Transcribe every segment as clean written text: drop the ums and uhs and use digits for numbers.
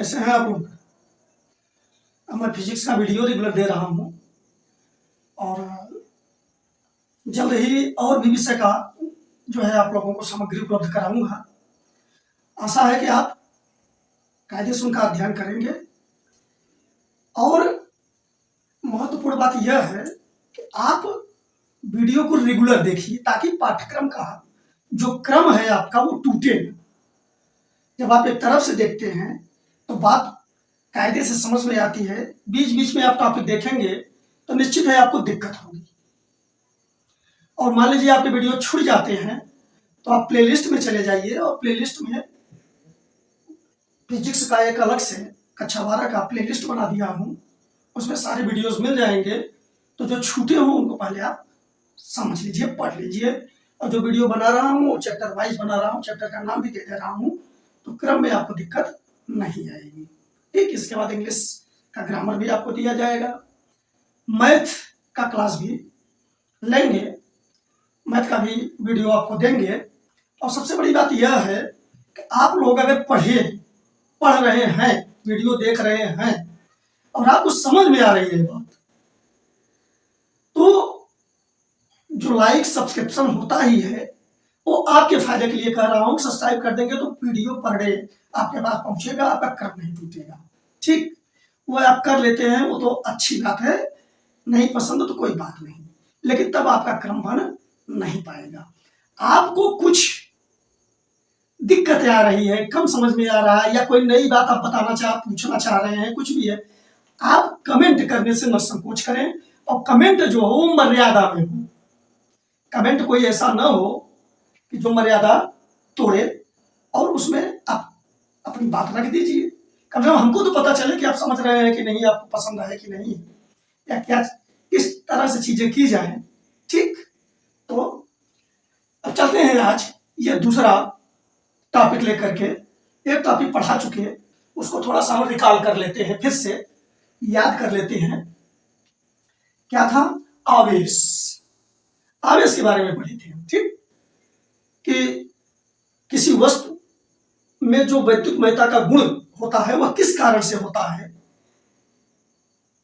कैसे हैं आप लोग। अब मैं फिजिक्स का वीडियो रेगुलर दे रहा हूँ और जल्द ही और भी विषय का जो है आप लोगों को सामग्री उपलब्ध कराऊंगा। आशा है कि आप कायदे से उनका अध्ययन करेंगे। और महत्वपूर्ण बात यह है कि आप वीडियो को रेगुलर देखिए ताकि पाठ्यक्रम का जो क्रम है आपका वो टूटे न। जब आप एक तरफ से देखते हैं तो बात कायदे से समझ में आती है, बीच बीच में आप टॉपिक देखेंगे तो निश्चित है आपको दिक्कत होगी। और मान लीजिए आपके वीडियो छूट जाते हैं तो आप प्लेलिस्ट में चले जाइए और प्लेलिस्ट में फिजिक्स का एक अलग से कक्षा 12 का प्लेलिस्ट बना दिया हूँ, उसमें सारे वीडियोस मिल जाएंगे। तो जो छूटे हों उनको पहले आप समझ लीजिए, पढ़ लीजिए। और जो वीडियो बना रहा हूँ चैप्टर वाइज बना रहा हूँ, चैप्टर का नाम भी दे रहा हूँ, तो क्रम में आपको दिक्कत नहीं आएगी। ठीक, इसके बाद इंग्लिश का ग्रामर भी आपको दिया जाएगा, मैथ का क्लास भी लेंगे, मैथ का भी वीडियो आपको देंगे। और सबसे बड़ी बात यह है कि आप लोग अगर पढ़ रहे हैं, वीडियो देख रहे हैं और आपको समझ में आ रही है बात, तो जो लाइक सब्सक्रिप्शन होता ही है वो आपके फायदे के लिए कह रहा हूं। सब्सक्राइब कर देंगे तो वीडियो पर डे आपके पास पहुंचेगा, आपका क्रम नहीं टूटेगा। ठीक, वो आप कर लेते हैं वो तो अच्छी बात है, नहीं पसंद तो कोई बात नहीं, लेकिन तब आपका क्रम बन नहीं पाएगा। आपको कुछ दिक्कतें आ रही है, कम समझ में आ रहा है, या कोई नई बात आप पूछना चाह रहे हैं, कुछ भी है, आप कमेंट करने से न संकोच करें। और कमेंट जो हो वो मर्यादा में हो। कमेंट कोई ऐसा ना हो कि जो मर्यादा तोड़े, और उसमें आप अपनी बात रख दीजिए। कम से कम हमको तो पता चले कि आप समझ रहे हैं कि नहीं, आपको पसंद आए कि नहीं, या क्या किस तरह से चीजें की जाए। ठीक, तो अब चलते हैं आज ये दूसरा टॉपिक लेकर के। एक टॉपिक पढ़ा चुके, उसको थोड़ा सा हम रिकॉल कर लेते हैं, फिर से याद कर लेते हैं। क्या था? आवेश। आवेश के बारे में पढ़े थे। ठीक, कि किसी वस्तु में जो वैद्युतमयता का गुण होता है वह किस कारण से होता है,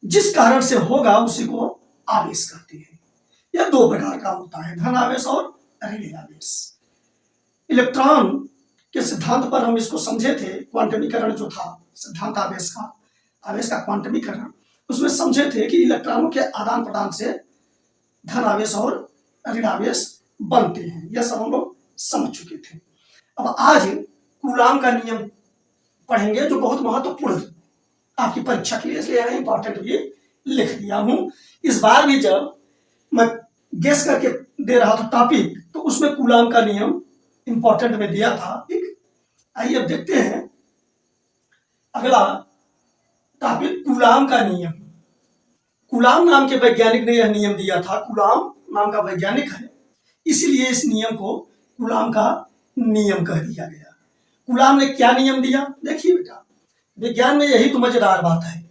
जिस कारण से होगा उसी को आवेश कहते हैं। यह दो प्रकार का होता है, धन आवेश और ऋण आवेश। इलेक्ट्रॉन के सिद्धांत पर हम इसको समझे थे, क्वांटमीकरण जो था सिद्धांत आवेश का क्वांटमीकरण, उसमें समझे थे कि इलेक्ट्रॉनों के आदान प्रदान से धन आवेश और ऋण आवेश बनते हैं। यह सब हम लोग समझ चुके थे। अब आज कूलाम का नियम पढ़ेंगे जो बहुत महत्वपूर्ण है आपकी परीक्षा के लिए, इसलिए इंपॉर्टेंट भी लिख दिया हूं। इस बार भी जब मैं गेस करके दे रहा था टॉपिक, तो उसमें कूलाम का नियम इंपॉर्टेंट में दिया था। ठीक, आइए अब देखते हैं अगला टॉपिक, कूलाम का नियम। कूलाम नाम के वैज्ञानिक ने यह नियम दिया था। कूलाम नाम का वैज्ञानिक है, इसीलिए इस नियम को कूलाम का नियम कह दिया गया। कूलाम ने क्या नियम दिया? देखिए बेटा, विज्ञान में यही तो मजेदार बात है,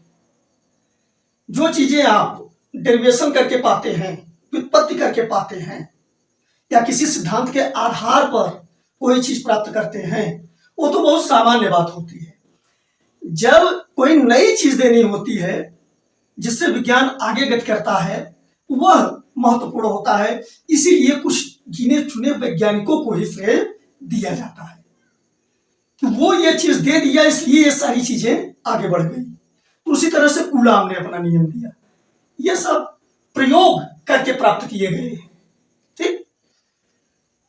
जो चीजें आप डेरिवेशन करके पाते हैं, व्युत्पत्ति करके पाते हैं, या किसी सिद्धांत के आधार पर कोई चीज प्राप्त करते हैं, वो तो बहुत सामान्य बात होती है। जब कोई नई चीज देनी होती है जिससे विज्ञान आगे गति करता है, वह महत्वपूर्ण होता है। इसीलिए कुछ गिने चुने वैज्ञानिकों को ही श्रेय दिया जाता है कि वो ये चीज दे दिया, इसलिए ये सारी चीजें आगे बढ़ गई। तो उसी तरह से कूलाम ने अपना नियम दिया। ये सब प्रयोग करके प्राप्त किए गए हैं। ठीक,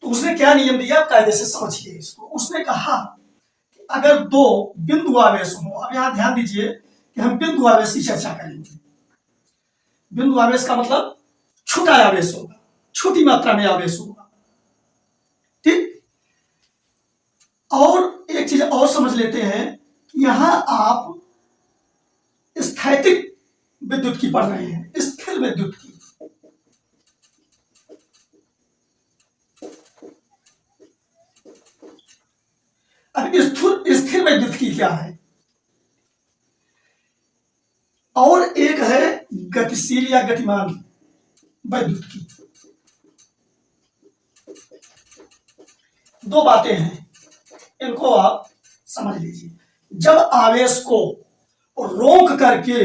तो उसने क्या नियम दिया, आप कायदे से समझिए इसको। उसने कहा कि अगर दो बिंदु आवेश हो, अब यहां ध्यान दीजिए कि हम बिंदु आवेश की चर्चा करेंगे। बिंदु आवेश का मतलब छोटा आवेश होगा, छोटी मात्रा में आवेश होगा। ठीक, और एक चीज और समझ लेते हैं कि यहां आप स्थैतिक विद्युत की पढ़ रहे हैं, स्थिर विद्युत की। अब स्थिर विद्युत की क्या है, और एक है गतिशील या गतिमान विद्युत की। दो बातें हैं, इनको आप समझ लीजिए। जब आवेश को रोक करके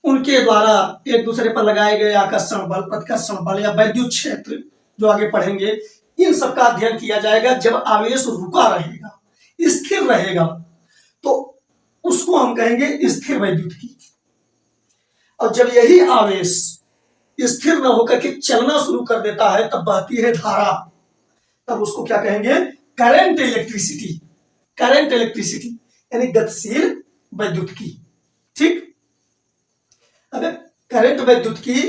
उनके द्वारा एक दूसरे पर लगाए गए आकर्षण बल, प्रतिकर्षण बल या वैद्युत क्षेत्र जो आगे पढ़ेंगे, इन सब का अध्ययन किया जाएगा। जब आवेश रुका रहेगा, स्थिर रहेगा, तो उसको हम कहेंगे स्थिर वैद्युतिकी। और जब यही आवेश स्थिर न होकर के चलना शुरू कर देता है, तब बहती है धारा, तब उसको क्या कहेंगे? Current electricity. करंट इलेक्ट्रिसिटी यानी गतिशील वैद्युतिकी। ठीक, अब करंट वैद्युतिकी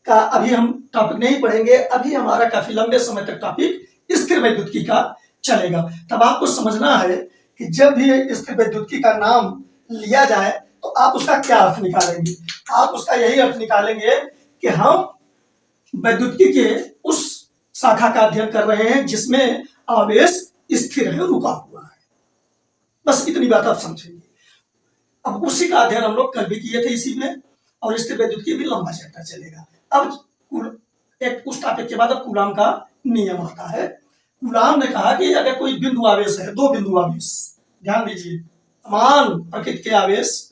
का अभी हम टॉपिक नहीं पढ़ेंगे, अभी हमारा काफी लंबे समय तक टॉपिक स्थिर वैद्युतिकी का चलेगा। तब आपको समझना है कि जब भी स्थिर वैद्युतिकी का नाम लिया जाए तो आप उसका क्या अर्थ निकालेंगे? आप उसका यही अर्थ निकालेंगे कि हम वैद्युतिकी के उस शाखा का अध्ययन कर रहे हैं जिसमें आवेश स्थिर है, रुका हुआ है। बस इतनी बात आप समझेंगे। अब उसी का अध्ययन हम लोग कल भी किए थे इसी में, और स्थिर वैद्युतिकी भी लंबा चैप्टर चलेगा। अब एक उस टॉपिक के बाद अब कूलाम का नियम आता है। कूलाम ने कहा कि अगर कोई बिंदु आवेश है, दो बिंदु आवेश, ध्यान दीजिए, समान प्रकृति के आवेश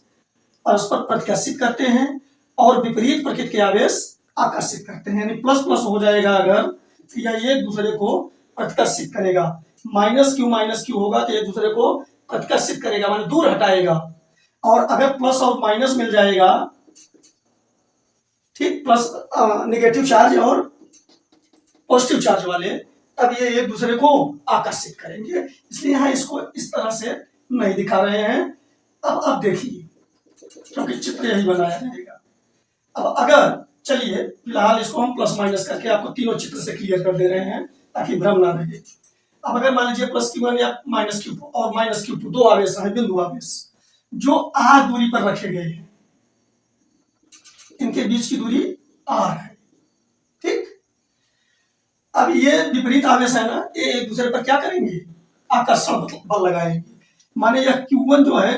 परस्पर प्रतिकर्षित करते हैं और विपरीत प्रकृति के आवेश आकर्षित करते हैं, यानी प्लस प्लस हो जाएगा अगर, या एक दूसरे को प्रतिकर्षित करेगा। माइनस क्यू होगा तो एक दूसरे को प्रतिकर्षित करेगा, माने दूर हटाएगा। और अगर प्लस और माइनस मिल जाएगा, ठीक, प्लस नेगेटिव चार्ज और पॉजिटिव चार्ज वाले, तब ये एक दूसरे को आकर्षित करेंगे। इसलिए यहाँ इसको इस तरह से नहीं दिखा रहे हैं। अब देखिए, क्योंकि चित्र यही बनाया जाएगा। अब अगर, चलिए फिलहाल इसको हम प्लस माइनस करके आपको तीनों चित्र से क्लियर कर दे रहे हैं ताकि भ्रम ना रहे। अब अगर मान लीजिए प्लस Q1 या माइनस Q2 और माइनस Q2 दो आवेश हैं, बिंदु आवेश, जो r दूरी पर रखे गए हैं, इनके बीच की दूरी r है। ठीक, अब ये विपरीत आवेश है ना, ये एक दूसरे पर क्या करेंगे? आकर्षण बल लगाएंगे। माने यह Q1 जो है,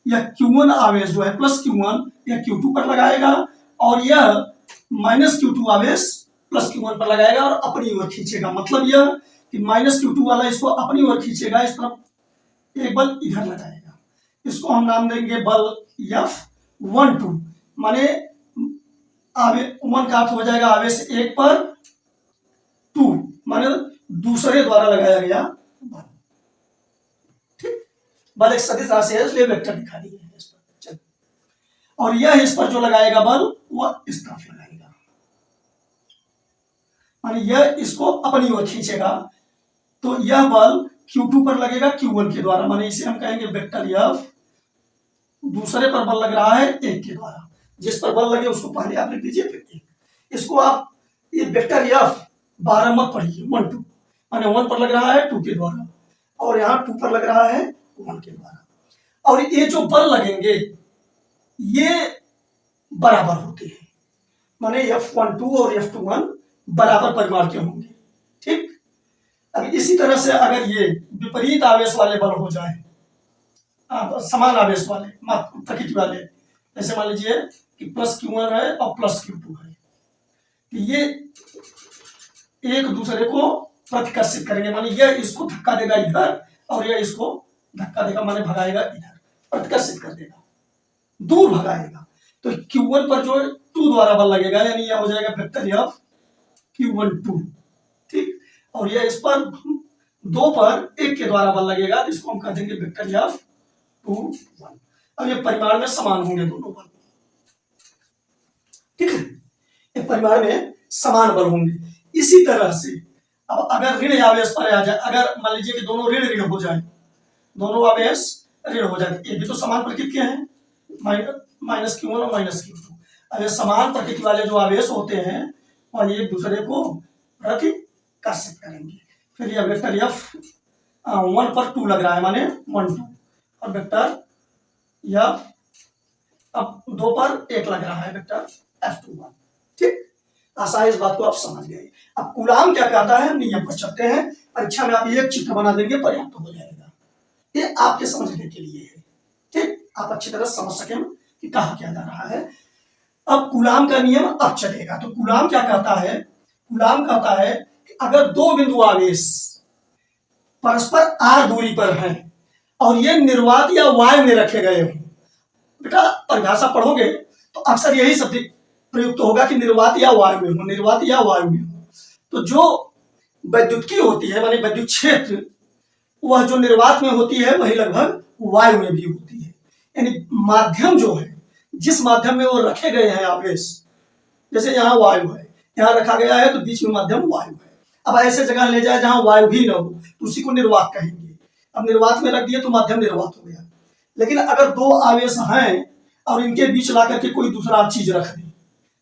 यह Q1 आवेश जो है प्लस Q1 यह Q2 पर लगाएगा, और यह माइनस Q2 आवेश प्लस Q1 पर लगाएगा और अपनी ओर खींचेगा। मतलब यह कि माइनस Q2 वाला इसको अपनी ओर खींचेगा, इस तरफ एक बल इधर लगाएगा। इसको हम नाम देंगे बल F12। माने वन का अर्थ हो जाएगा आवेश एक पर, टू माने दूसरे द्वारा लगाया गया बल। ठीक, बल एक सदिश राशि है इसलिए वेक्टर दिखा दिए हैं इस पर। और यह इस पर जो लगाएगा बल वह इस तरफ लगाएगा, माने यह इसको अपनी ओर खींचेगा। तो यह बल Q2 पर लगेगा Q1 के द्वारा, माने इसे हम कहेंगे वेक्टर F। दूसरे पर बल लग रहा है एक के द्वारा, जिस पर बल लगे उसको पहले आप लिख दीजिए, फिर एक। इसको आप ये वेक्टर F 12 मत पढ़िए, 1 2, माने 1 पर लग रहा है 2 के द्वारा, और यहाँ 2 पर लग रहा है 1 के द्वारा। और ये जो बल लगेंगे ये बराबर होते हैं, माने F12 और F21 बराबर परिमाण के होंगे। ठीक, अब इसी तरह से अगर ये विपरीत आवेश वाले बल हो जाए, समान आवेश वाले प्रकृति वाले, जैसे मान लीजिए कि प्लस Q1 है और प्लस Q2 है, ये एक दूसरे को प्रतिकर्षित करेंगे। माने यह इसको धक्का देगा इधर और यह इसको धक्का देगा, माने भगाएगा इधर, प्रतिकर्षित कर देगा, दूर भगाएगा। तो Q1 पर जो 2 द्वारा बल लगेगा, यानी यह हो जाएगा वेक्टर F Q12। ठीक, और यह इस पर 2 पर 1 के द्वारा बल लगेगा, इसको हम कह देंगे वेक्टर F21। अब ये परिमाण में समान होंगे दोनों बल। ठीक है, ये परिमाण में समान बल होंगे। इसी तरह से अब अगर ऋण आवेश पर आ जाए, अगर मान लीजिए कि दोनों ऋण ऋण हो जाए, दोनों आवेश ऋण हो जाए, ये भी तो समान प्रकृति के हैं, माइनस Q1 और माइनस Q2। अगर समान प्रकृति वाले जो आवेश होते हैं और एक दूसरे को प्रतिकर्षित करेंगे। फिर यह वेक्टर F1 पर 2 लग रहा है, माने 1 2, और वेक्टर F अब 2 पर 1 लग रहा है, वेक्टर F21। ठीक, आशा है इस बात को आप समझ गए। अब कूलाम क्या कहता है, नियम पर चलते हैं। परीक्षा में आप एक चित्र बना देंगे, पर्याप्त हो जाएगा, ये आपके समझने के लिए है। ठीक, आप अच्छी तरह समझ सकें कि कहा क्या जा रहा है। अब कूलाम का नियम अब चलेगा। तो कूलाम क्या कहता है, कूलाम कहता है कि अगर दो बिंदु आवेश परस्पर r दूरी पर हैं, और ये निर्वात या वायु में रखे गए हों। बेटा परिभाषा पढ़ोगे तो अक्सर यही शब्द प्रयुक्त होगा कि निर्वात या वायु में हो, निर्वात या वायु में हो। तो जो वैद्युतिकी होती है माने विद्युत क्षेत्र, वह जो निर्वात में होती है वही लगभग वायु में भी होती है। यानी माध्यम जो है, जिस माध्यम में वो रखे गए हैं आवेश, जैसे यहाँ वायु है, यहाँ रखा गया है तो बीच में माध्यम वायु है। अब ऐसे जगह ले जाए जहां वायु भी न हो तो उसी को निर्वात कहेंगे। अब निर्वात में रख दिए तो माध्यम निर्वात हो गया। लेकिन अगर दो आवेश हैं और इनके बीच ला करके कोई दूसरा चीज रख दे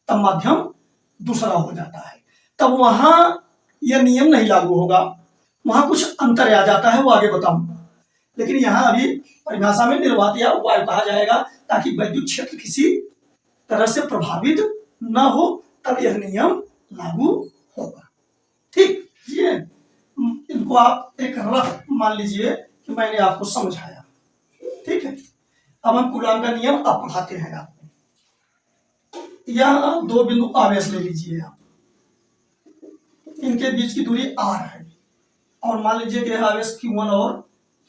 तब माध्यम दूसरा हो जाता है। तब वहां यह नियम नहीं लागू होगा, वहां कुछ अंतर आ जाता है, वो आगे बताऊंगा। लेकिन यहाँ अभी परिभाषा में निर्वात या वायु कहा जाएगा ताकि विद्युत क्षेत्र किसी तरह से प्रभावित न हो, तब यह नियम लागू होगा। ठीक, ये इनको आप एक रफ मान लीजिए कि मैंने आपको समझाया। ठीक है, अब हम कूलाम का नियम अब पढ़ाते हैं आपको। यहां दो बिंदु आवेश ले लीजिए आप, इनके बीच की दूरी r है और मान लीजिए कि आवेश Q1 और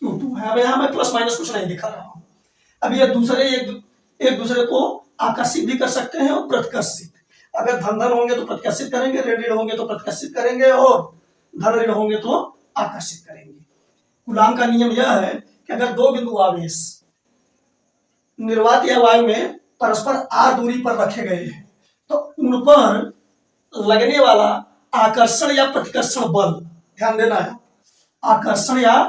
Q2 है। अब यहाँ मैं प्लस माइनस कुछ नहीं दिखा रहा हूं। अब ये दूसरे एक दूसरे को आकर्षित भी कर सकते हैं और प्रतिकर्षित। अगर धन धन होंगे तो प्रतिकर्षित करेंगे, ऋण ऋण होंगे तो प्रतिकर्षित करेंगे और धन ऋण होंगे तो आकर्षित करेंगे। कूलाम का नियम यह है कि अगर दो बिंदु आवेश निर्वात या वायु में परस्पर r दूरी पर रखे गए हैं तो उन पर लगने वाला आकर्षण या प्रतिकर्षण बल, ध्यान देना है, आकर्षण या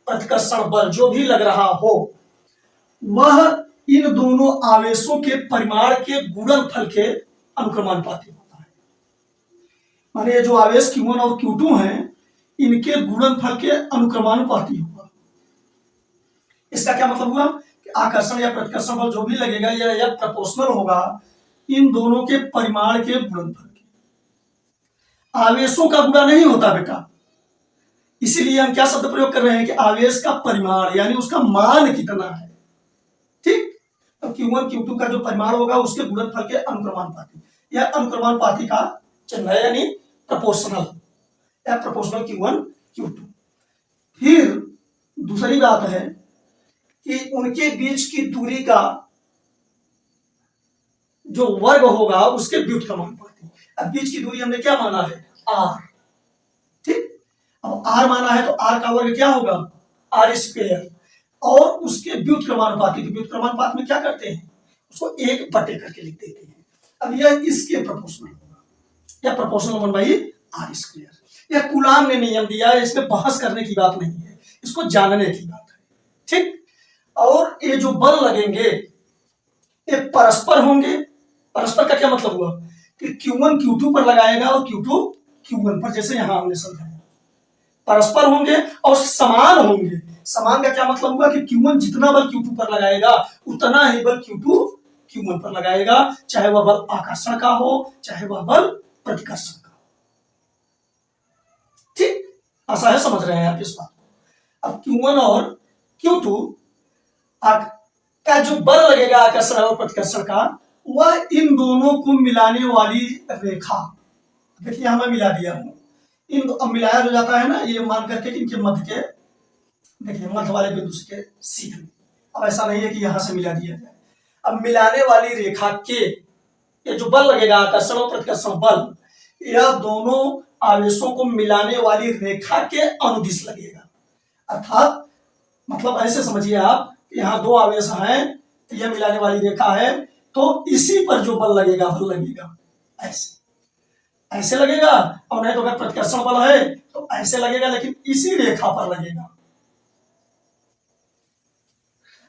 प्रतिकर्षण बल जो भी लग रहा हो वह इन दोनों आवेशों के परिमाण के गुणनफल के अनुक्रमानुपाती होता है। माने जो आवेश Q1 और Q2 हैं इनके गुणनफल के अनुक्रमानुपाती होगा। इसका क्या मतलब हुआ कि आकर्षण या प्रतिकर्षण बल जो भी लगेगा यह प्रोपोर्शनल होगा इन दोनों के परिमाण के गुणनफल के। आवेशों का गुणा नहीं होता बेटा, इसीलिए हम क्या शब्द प्रयोग कर रहे हैं कि आवेश का परिमाण यानी उसका मान कितना है। ठीक, तो Q1 Q2 का जो परिमाण होगा उसके गुणनफल के अनुक्रमानुपाती, यह अनुक्रमानुपाती का चिन्ह है यानी प्रोपोर्शनल या प्रोपोर्शनल Q1 Q2। फिर दूसरी बात है कि उनके बीच की दूरी का जो वर्ग होगा उसके व्युत्क्रमानुपाती। अब बीच की दूरी हमने क्या माना है r। ठीक, अब r माना है तो r का वर्ग क्या होगा r स्क्वायर और उसके व्युत्क्रमानुपाती। तो व्युत्क्रमानुपात में क्या करते हैं उसको एक बटे करके लिख देते हैं। अब यह इसके प्रोपोर्शनल होगा या प्रोपोर्शनल 1/r स्क्वायर। यह कूलाम ने नियम दिया है, इसमें बहस करने की बात नहीं है, इसको जानने की बात है। ठीक, और ये जो बल लगेंगे ये परस्पर होंगे। परस्पर का क्या मतलब हुआ कि Q1 Q2 पर लगाएगा और Q2 Q1 पर, जैसे यहां हमने समझाया परस्पर होंगे और समान होंगे। समान का क्या मतलब हुआ कि Q1 जितना बल Q2 पर लगाएगा उतना ही बल Q2 Q1 पर लगाएगा, चाहे वह बल आकर्षण का हो चाहे वह बल प्रतिकर्षण का हो। ठीक, ऐसा है, समझ रहे हैं आप इस बात को। अब Q1 और Q2 का जो बल लगेगा आकर्षण और प्रतिकर्षण का वह इन दोनों को मिलाने वाली रेखा, देखिए यहां मैं मिला दिया हूं, इन अब मिलाया जो जाता है ना ये मान करके इनके मध्य के, देखिए मध्य वाले बिंदु के सीधे। अब ऐसा नहीं है कि यहां से मिला दिया जाए। अब मिलाने वाली रेखा के ये जो बल लगेगा आकर्षण और प्रतिकर्षण बल, यह दोनों आवेशों को मिलाने वाली रेखा के अनुदिश लगेगा। अर्थात मतलब ऐसे समझिए आप, यहाँ दो आवेश हैं, यह मिलाने वाली रेखा है तो इसी पर जो बल लगेगा बल लगेगा ऐसे ऐसे लगेगा, और नहीं तो अगर प्रतिकर्षण बल है तो ऐसे लगेगा, लेकिन इसी रेखा पर लगेगा।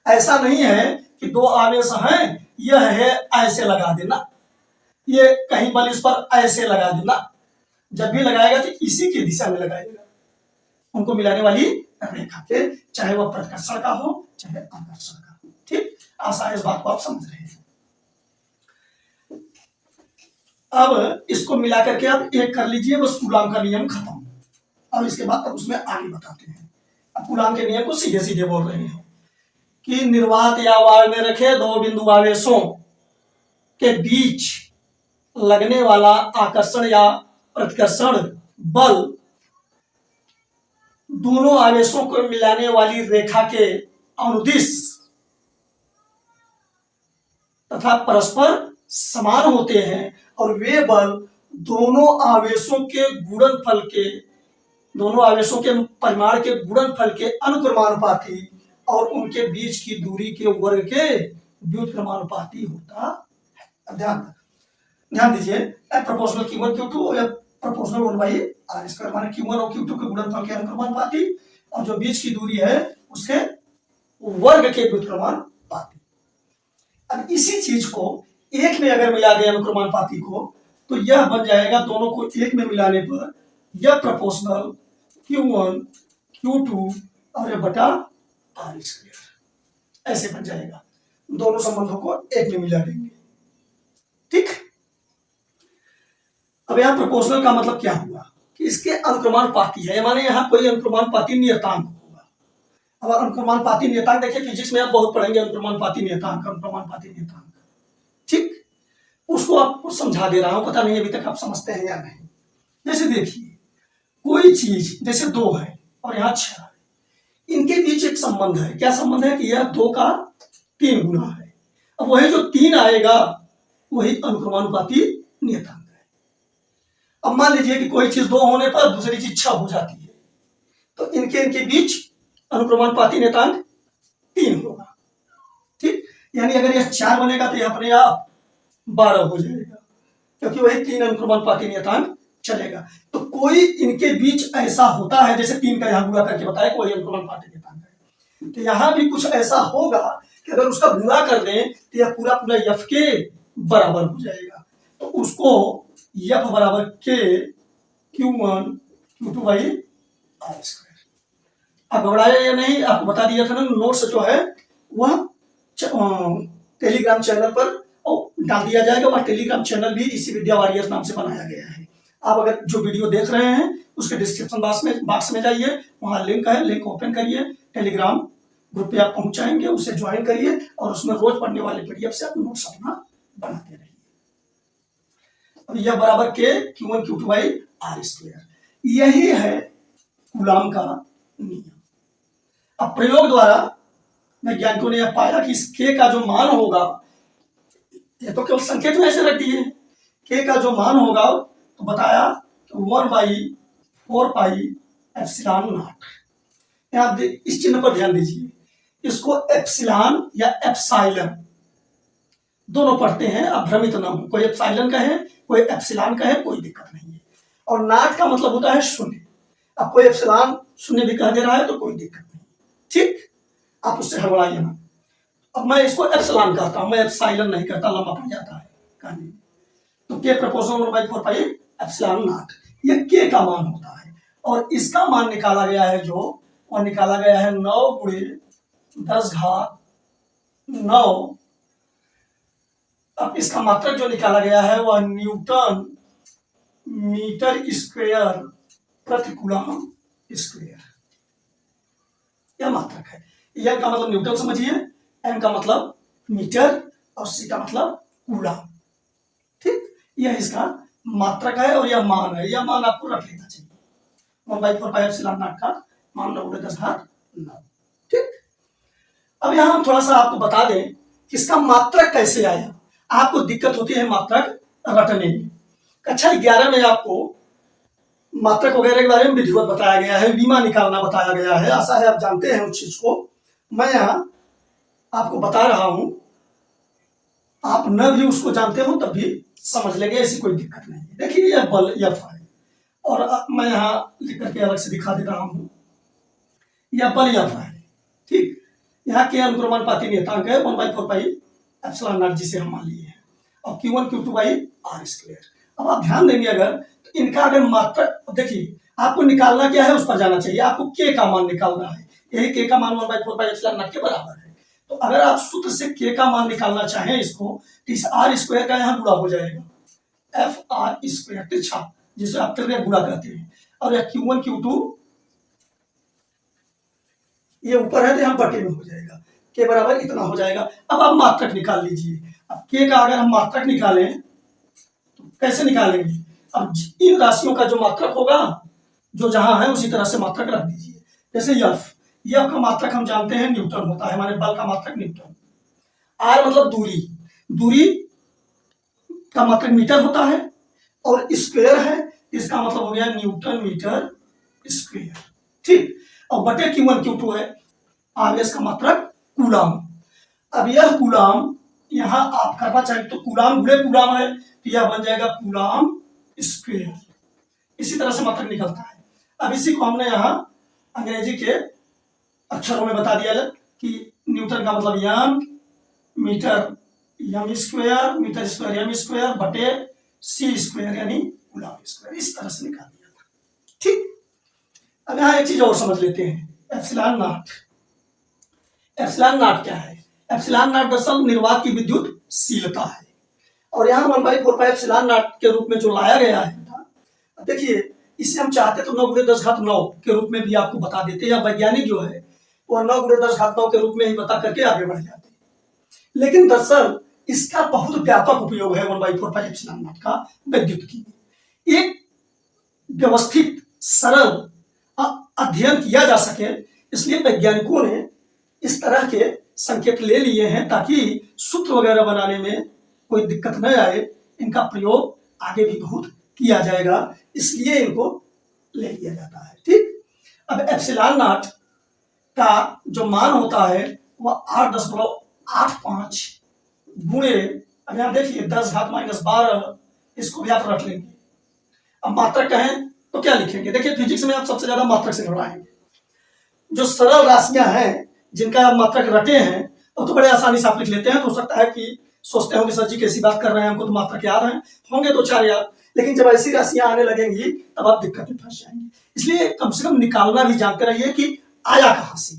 ऐसा नहीं है कि दो आवेश हैं यह है ऐसे लगा देना, ये कहीं बल इस पर ऐसे लगा देना, जब भी लगाएगा तो इसी की दिशा में लगाएगा उनको मिलाने वाली रेखा के, चाहे वह प्रतिकर्षण का हो चाहे आकर्षण का हो। ठीक, आशा है इस बात को आप समझ रहे हैं। अब इसको मिला करके आप एक कर लीजिए, बस कूलाम का नियम खत्म। अब इसके बाद अब उसमें आगे बताते हैं। अब कूलाम के नियम को सीधे सीधे बोल रहे हैं कि निर्वात या वायु में रखे दो बिंदु आवेशों के बीच लगने वाला आकर्षण या प्रतिकर्षण बल दोनों आवेशों को मिलाने वाली रेखा के अनुदिश तथा परस्पर समान होते हैं और वे बल दोनों आवेशों के परिमाण के गुणनफल के अनुक्रमानुपाती और उनके बीच की दूरी के वर्ग के व्युत्क्रमानुपाती होता है। अब ध्यान दीजिए, F प्रोपोर्शनल Q1 Q2 और F प्रोपोर्शनल 1/r² माने Q1 और Q2 के गुणनफल के अनुक्रमानुपाती और जो बीच की दूरी है उसके वर्ग के व्युत्क्रमानुपाती। अब इसी चीज को एक में अगर मिला दें अनुक्रमानुपाती को, तो यह बन जाएगा, दोनों को एक में मिलाने पर यह प्रोपोर्शनल Q1 Q2 और यह बटा r², ऐसे बन जाएगा। दोनों संबंधों को एक में मिला देंगे। ठीक, अब यहां प्रोपोर्शनल का मतलब क्या हुआ कि इसके अनुक्रमानुपाती है, माने यहां कोई अनुक्रमानुपाती नियतांक होगा। अब अनुक्रमानुपाती नियतांक देखिए, फिजिक्स में आप बहुत पढ़ेंगे अनुक्रमानुपाती नियतांक। ठीक, उसको आपको समझा दे रहा हूं, पता नहीं अभी तक आप समझते हैं या नहीं। जैसे देखिए, कोई चीज जैसे 2 है और यहाँ 6 है, इनके बीच एक संबंध है। क्या संबंध है कि यह 2 का 3 गुना है। अब वही जो 3 आएगा वही अनुक्रमानुपाती नियतांक है। अब मान लीजिए कि कोई चीज 2 होने पर दूसरी चीज 6 हो जाती है, तो इनके बीच अनुक्रमानुपाती नियतांक 3 होगा। ठीक, यानी अगर यह 4 बनेगा तो यह अपने आप 12 हो जाएगा, क्योंकि वही 3 अनुक्रमानुपाती नियतांक चलेगा। तो कोई इनके बीच ऐसा होता है, जैसे 3 का यहां गुणा करके बताया कि वही अनुक्रमानुपाती नियतांक है, तो यहां भी कुछ ऐसा होगा कि अगर उसका गुणा कर दें तो यह पूरा f के बराबर हो जाएगा। तो उसको f बराबर k Q1 Q2/r²। अब घबराया या नहीं, आपको बता दिया था ना, नोट्स जो है वह टेलीग्राम चैनल पर डाल दिया जाएगा। वह टेलीग्राम चैनल भी इसी विद्या वॉरियर्स नाम से बनाया गया है। आप अगर जो वीडियो देख रहे हैं उसके डिस्क्रिप्शन बॉक्स में जाइए, वहां लिंक है, लिंक ओपन करिए, टेलीग्राम ग्रुप पे आप पहुंच जाएंगे, उसे ज्वाइन करिए और उसमें रोज पढ़ने वाले पीडीएफ से आप नोट्स अपना बनाते रहिए। अब यह बराबर के Q1 Q2/r², यही है कूलाम का नियम। अब प्रयोग द्वारा वैज्ञानिकों ने यह पाया कि इस के का जो मान होगा, ये तो केवल संकेत में ऐसे रख दिए, के का जो मान होगा तो बताया 1/4πε0। यहाँ इस चिन्ह पर ध्यान दीजिए, इसको एप्सिलॉन या एप्साइलन दोनों पढ़ते हैं, आप भ्रमित ना हो। कोई एप्साइलन का है, कोई एप्सिलॉन का है, कोई दिक्कत नहीं है। और नाट का मतलब होता है 0। अब कोई एप्सिलॉन 0 भी कह दे रहा है तो कोई दिक्कत नहीं। ठीक, आप उससे हड़बड़ाइए ना। अब मैं इसको एप्सिलॉन कहता हूं, मैं एप्साइलन नहीं कहता, लंबा पड़ जाता है कहानी। तो के प्रोपोर्शनल 1/4πε0, यह के का मान होता है। और इसका मान निकाला गया है और निकाला गया है 9 × 10⁹ अब इसका मात्रक जो निकाला गया है वह न्यूटन मीटर स्क्वायर प्रति कूलम स्क्वायर, यह मात्रक है। एन का मतलब न्यूटन समझिए, एम का मतलब मीटर और सी का मतलब कूलम। ठीक, यह इसका मात्रक है और यह मान है। यह मान आपको रख लेना चाहिए, 1/4πε0 का मान 9 × 10⁹। ठीक, अब यहां हम थोड़ा सा आपको बता दें कि इसका मात्रक कैसे आया। आपको दिक्कत होती है मात्रक रटने में। कक्षा 11 में आपको मात्रक वगैरह के बारे में विधिवत बताया गया है, बीमा निकालना बताया गया है। आशा है आप जानते हैं उस चीज को। मैं यहां आपको बता रहा हूं, आप न भी उसको जानते हो तब भी समझ लेंगे, ऐसी कोई दिक्कत नहीं है। देखिए यह बल F है और मैं यहाँ लिख करके अलग से दिखा दे रहा हूं, यह बल F है। ठीक, यहाँ के अनुक्रमानुपाती नियतांक है 1/4πε0 जिसे हम मान लिए हैं, और Q1 Q2/r²। अब आप ध्यान देंगे अगर तो इनका अगर मात्रक, देखिए आपको निकालना क्या है उस पर जाना चाहिए। आपको के का मान निकालना है, यही के का मान 1/4πε0 के बराबर है। तो अगर आप सूत्र से के का मान निकालना चाहें इसको, तो इस r² का यहाँ गुणा हो जाएगा, FR², तिरछा जिसे आप तिरछा गुणा कहते हैं। और यह Q1 Q2 ये ऊपर है तो यहाँ बटे में हो जाएगा, के बराबर इतना हो जाएगा। अब आप मात्रक निकाल लीजिए। अब के का अगर हम मात्रक निकालें तो कैसे निकालेंगे। अब इन राशियों का जो मात्रक होगा, जो जहां है उसी तरह से मात्रक रख दीजिए। जैसे F, ये आपका मात्रक हम जानते हैं न्यूटन होता है, हमारे बल का मात्रक न्यूटन। आर मतलब दूरी, दूरी का मात्रक मीटर होता है, और स्क्वायर है, इसका मतलब हो गया न्यूटन मीटर स्क्वायर। ठीक, और बटे Q1 Q2 है, आवेश का मात्रक कूलाम। अब यह कूलाम यहां आप करना चाहें तो कूलाम गुणे कूलाम है, तो यह बन जाएगा कूलाम स्क्वायर। इसी तरह से मात्रक निकलता है। अब इसी को हमने यहाँ अंग्रेजी के अक्षरों में बता दिया कि न्यूटन का मतलब m, metre m square, metre square m square बटे सी स्क्वायर यानी कूलाम स्क्वायर। इस तरह से निकाल दिया था। ठीक, अब यहाँ एक चीज और समझ लेते हैं, एप्सिलॉन नॉट। एप्सिलॉन नॉट क्या है? एप्सिलॉन नॉट दरअसल निर्वात की विद्युतशीलता है, और यहाँ 1/4 एप्सिलॉन नॉट के रूप में जो लाया गया है, देखिए इसे हम चाहते तो 9 × 10⁹ के रूप में भी आपको बता देते, या वैज्ञानिक जो है वो 9 × 10⁹ के रूप में ही बता करके आगे बढ़ जाते, लेकिन दरअसल इसका बहुत व्यापक उपयोग है 1/4 एप्सिलॉन नॉट का विद्युत की। एक व्यवस्थित सरल अध्ययन किया जा सके, इसलिए वैज्ञानिकों ने इस तरह के संकेत ले लिए हैं ताकि सूत्र वगैरह बनाने में कोई दिक्कत न आए। इनका प्रयोग आगे भी बहुत किया जाएगा, इसलिए इनको ले लिया जाता है। ठीक, अब एप्सिलॉन नॉट का जो मान होता है वह 8.85 गुणे, अब यहां देखिए 10⁻⁻12, इसको भी आप रख लेंगे। अब मात्रक कहें तो क्या लिखेंगे? देखिए फिजिक्स में आप सबसे ज्यादा मात्रक से घबराएंगे। जो सरल राशियां हैं जिनका आप मात्रक रटे हैं वो तो बड़े आसानी से आप लिख लेते हैं। तो हो सकता है कि सोचते होंगे सर जी कैसी बात कर रहे हैं, हमको तो मात्रक याद है, होंगे तो 4 याद, लेकिन जब ऐसी राशियां आने लगेंगी तब आप दिक्कत में फंस जाएंगे। इसलिए कम से कम निकालना भी जानते रहिए कि आया कहां से।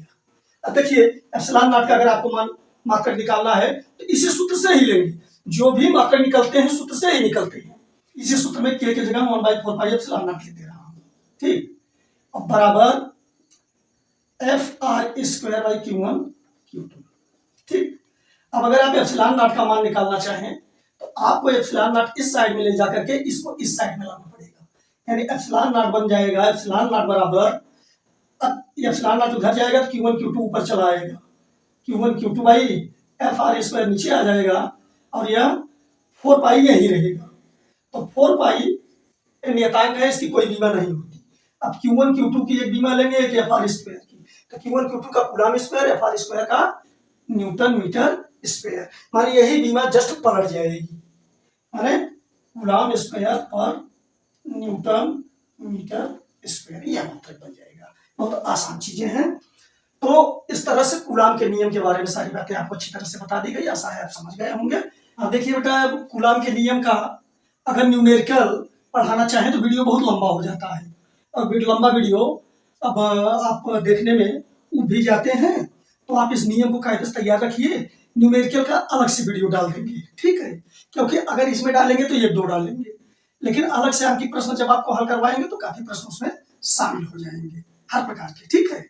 अब देखिए एप्सिलॉन नॉट का अगर आपको मात्रक निकालना है तो इसी सूत्र से ही लेंगे, जो भी मात्रक निकलते हैं सूत्र से ही निकलते हैं। इसी सूत्र में k की जगह 1/4 एप्सिलॉन नॉट लिख दे रहा हूं। ठीक, अब बराबर FR² Q1 Q2। ठीक, अब अगर आप एप्सिलॉन नॉट का मान निकालना चाहें तो आपको एप्सिलॉन नॉट इस साइड में ले जाकर के इसको इस साइड में लाना पड़ेगा, यानी एप्सिलॉन नॉट बन जाएगा एप्सिलॉन नॉट बराबर, एप्सिलॉन नॉट उधर जाएगा तो Q1 Q2 ऊपर चला आएगा, Q1 Q2 बाई FR² नीचे आ जाएगा, और यह 4π यही रहेगा। तो 4π नियतांक है, इसकी कोई बीमा नहीं होती। अब Q1 Q2 की एक बीमा लेंगे, एक FR² की, तो Q1 Q2 का कूलाम स्क्वायर, FR² का न्यूटन मीटर स्क्वायर, माने यही बीमा जस्ट पलट जाएगी, माने कूलाम स्क्वायर पर न्यूटन मीटर स्क्वायर, यह मात्रक बन जाएगा। बहुत आसान चीजें हैं। तो इस तरह से कूलाम के नियम के बारे में सारी बातें आपको अच्छी तरह से बता दी गई, आशा है आप समझ गए होंगे। अब देखिए बेटा, कूलाम के नियम का अगर न्यूमेरिकल पढ़ाना चाहें तो वीडियो बहुत लंबा हो जाता है, और लंबा वीडियो अब आप देखने में उब भी जाते हैं, तो आप इस नियम को कायदे से तैयार रखिए। न्यूमेरिकल का अलग से वीडियो डाल देंगे, ठीक है, क्योंकि अगर इसमें डालेंगे तो 1-2 डालेंगे, लेकिन अलग से आपकी प्रश्न जब आपको हल करवाएंगे तो काफी प्रश्न उसमें शामिल हो जाएंगे हर प्रकार के। ठीक है।